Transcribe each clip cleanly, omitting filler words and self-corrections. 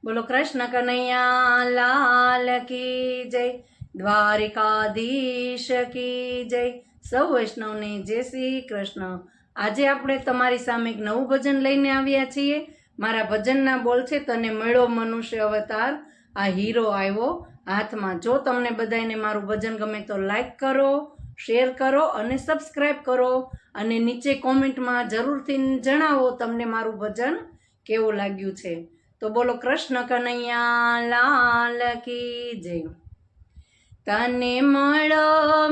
બોલો કૃષ્ણ કનૈયા લાલ કી જય, દ્વારિકાધીશ કી જય, સૌ વૈષ્ણવને જય શ્રી કૃષ્ણ। આજે આપણે તમારી સામે એક નવું ભજન લઈને આવ્યા છીએ। મારા ભજનના બોલ છે, તને મળ્યો મનુષ્ય અવતાર, આ હીરો આવ્યો હાથમાં। જો તમને બધાને મારું ભજન ગમે તો લાઈક કરો, શેર કરો અને સબસ્ક્રાઈબ કરો, અને નીચે કોમેન્ટમાં જરૂરથી જણાવો તમને મારું ભજન કેવું લાગ્યું છે। તો બોલો કૃષ્ણ કનૈયા લાલ કી જય। તને મળો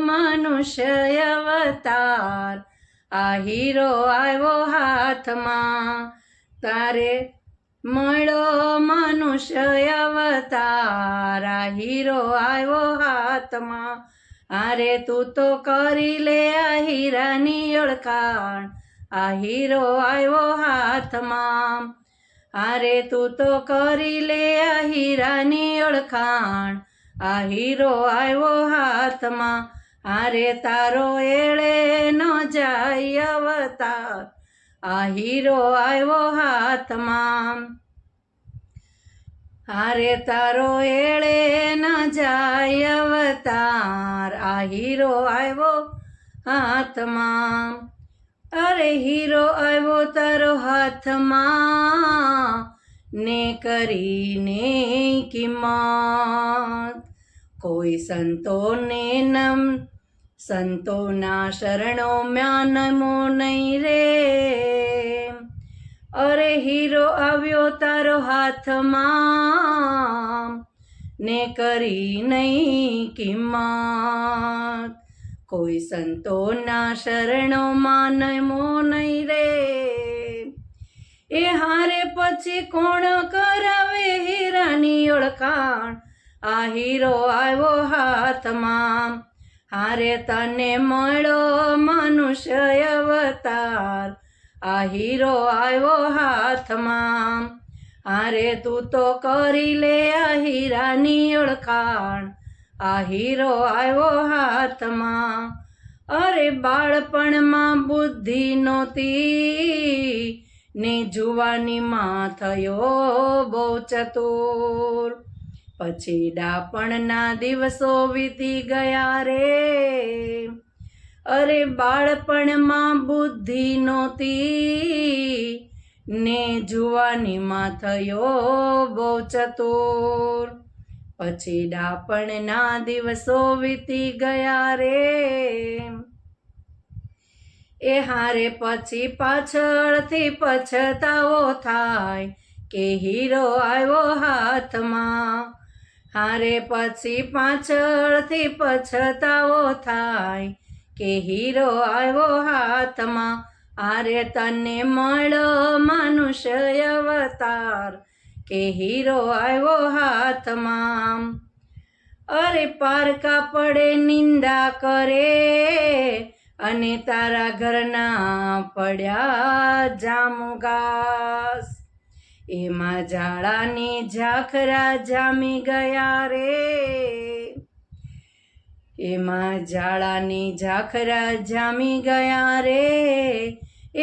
મનુષ્ય અવતાર, આ હીરો આવ્યો હાથમાં। તારે મળો મનુષ્ય અવતાર, આ હીરો આવ્યો હાથમાં। અરે તું તો કરી લે આ હીરાની ઓળખાણ, આ હીરો આવ્યો હાથમાં। અરે તું તો કરી લે આ હીરાની ઓળખાણ, આ હીરો આવ્યો હાથમાં। અરે તારો એળે ન જાય અવતાર, આ હીરો આવ્યો હાથમાં। અરે તારો એળે ન જાય અવતાર, આ હીરો આવ્યો હાથમાં। અરે હીરો આવ્યો તારો હાથમાં, ને કરીને કિંમત કોઈ સંતોને નમ, સંતોના શરણો માં નમો નહીં રે। અરે હીરો આવ્યો તારો હાથમાં, ને કરી નહીં કિંમત કોઈ સંતોના શરણોમાં નમો નહીં રે। એ હારે પછી કોણ કરાવે હીરાની ઓળખાણ, આ હીરો આવ્યો હાથમાં। હારે તને મળો મનુષ્ય અવતાર, આ હીરો આવ્યો હાથમાં। હારે તું તો કરી લે આ હીરાની ઓળખાણ, આ હીરો આવ્યો હાથમાં। અરે બાળપણમાં બુદ્ધિ નહોતી, ને જુવાનીમાં થયો બહુ ચતુર, પછી ડાપણના દિવસો વીતી ગયા રે। અરે બાળપણમાં બુદ્ધિ નહોતી, ને જુવાનીમાં થયો બહુ ચતુર, પછી ડાપણના દિવસો વીતી ગયા રે। એ હારે પછી પાછળથી પછતાવો થાય, કે હીરો આવ્યો હાથમાં। હારે પછી પાછળથી પછતાવો થાય, કે હીરો આવ્યો હાથમાં। આરે તને મળો મનુષ્ય અવતાર, કે હીરો આવ્યો હાથમાં। અરે પારકા પડે નિંદા કરે, અને તારા ઘરના પડ્યા જામુઘાસ, એમાં ઝાડાની ઝાખરા જામી ગયા રે। એમાં ઝાડાની ઝાખરા જામી ગયા રે।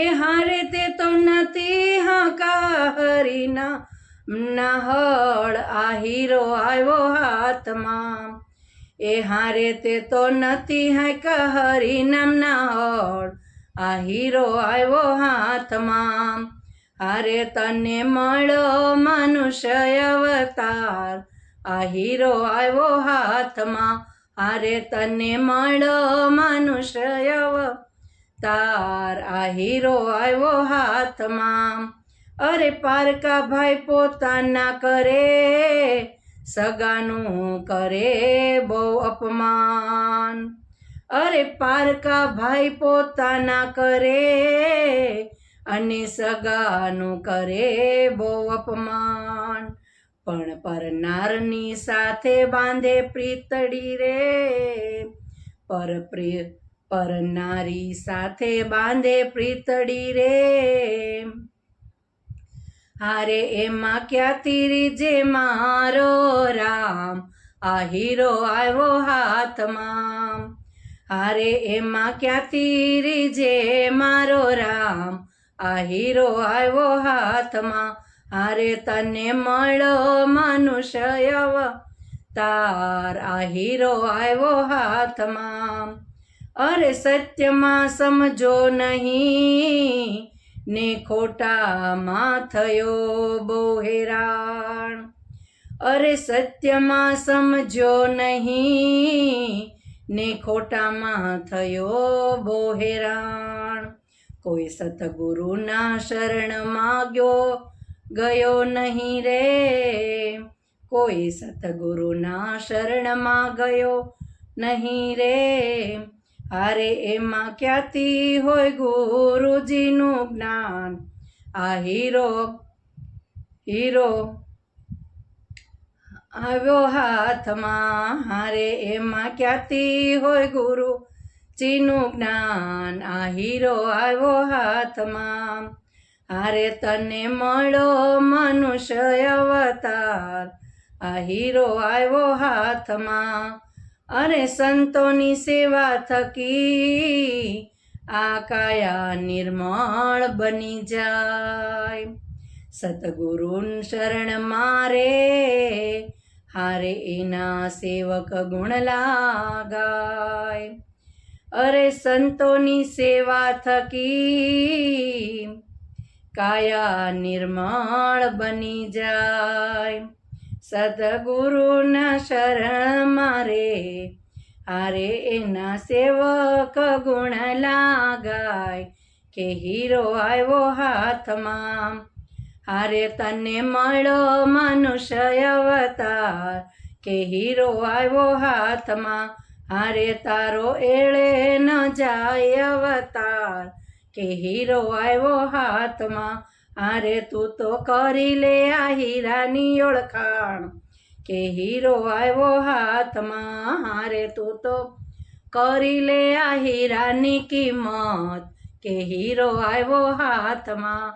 એ હારે તે તો નથી હાંકા હરીના નાહળ, આ હીરો આવ્યો હાથમાં। એ હારે તે તો નથી હાંકા હરિનામના હળ, આ હીરો આવ્યો હાથમાં। હારે તને મળો મનુષ્ય અવતાર, આ હીરો આવ્યો હાથમાં। હારે તને મળો મનુષ્ય અવતાર, આ હીરો આવ્યો હાથમાં। અરે પારકા ભાઈ પોતાના કરે, સગાનું કરે બહુ અપમાન। અરે પારકા ભાઈ પોતાના કરે, અને સગાનું કરે બહુ અપમાન, પણ પરનારની સાથે બાંધે પ્રીતડી રે। પરનારી સાથે બાંધે પ્રીતડી રે। હારે એમાં ક્યાંથી રીજે મારો રામ, આ હીરો આવ્યો હાથમાં। હારે એમાં ક્યાંથી રીજે મારો રામ, આ હીરો આવ્યો હાથમાં। હારે તને મળ્યો મનુષ્ય અવતાર આ હીરો આવ્યો હાથમાં અરે સત્યમાં સમજો નહીં ને ખોટામાં થયો બહુ હેરાન અરે સત્યમાં સમજો નહીં ને ખોટામાં થયો બહુ હેરાન કોઈ સતગુરુના શરણમાં ગયો નહીં રે કોઈ સતગુરુના શરણમાં ગયો નહીં રે હારે એમાં ક્યાંથી હોય ગુરુજીનું જ્ઞાન આ હીરો આવ્યો હાથમાં હારે એમાં ક્યાંથી હોય ગુરુજીનું જ્ઞાન આ હીરો આવ્યો હાથમાં હારે તને મળ્યો મનુષ્ય અવતાર આ હીરો આવ્યો હાથમાં અરે સંતોની સેવા થકી આ કાયા નિર્મળ બની જાય સતગુરુ શરણ મારે હારે એના સેવક ગુણ લાગાય અરે સંતોની સેવા થકી કાયા નિર્મળ બની જાય સદગુરુના શરણ મારે હારે એના સેવક ગુણ લાગાય કે હીરો આવ્યો હાથમાં હારે તને મળ્યો મનુષ્ય અવતાર કે હીરો આવ્યો હાથમાં હારે તારો એળે ન જાય અવતાર કે હીરો આવ્યો હાથમાં હારે તું તો કરી લે આ હીરાની ઓળખાણ કે હીરો આવ્યો હાથમાં હારે તું તો કરી લે આ હીરાની કિંમત કે હીરો આવ્યો હાથમાં